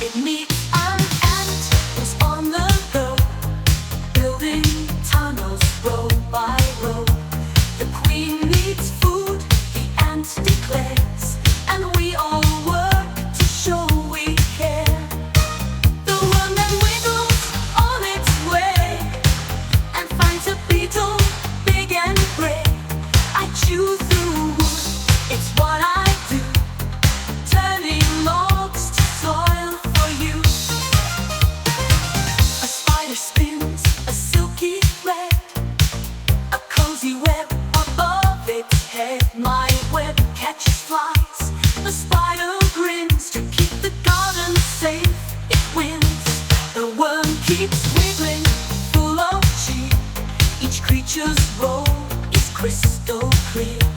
It meets an ant who's on the go, building tunnels row by row. The queen needs food, the ant declares, and we all work to show we care. The worm then wiggles on its way and finds a beetle big and brave. I chew through wood, it's what I do, turning logs to soil for you. A spider spins a silky thread, a cozy web above its head. My web catches flies, the spider grins to keep the garden safe. It wins. The worm keeps wiggling, full of cheer. Each creature's role is crystal clear.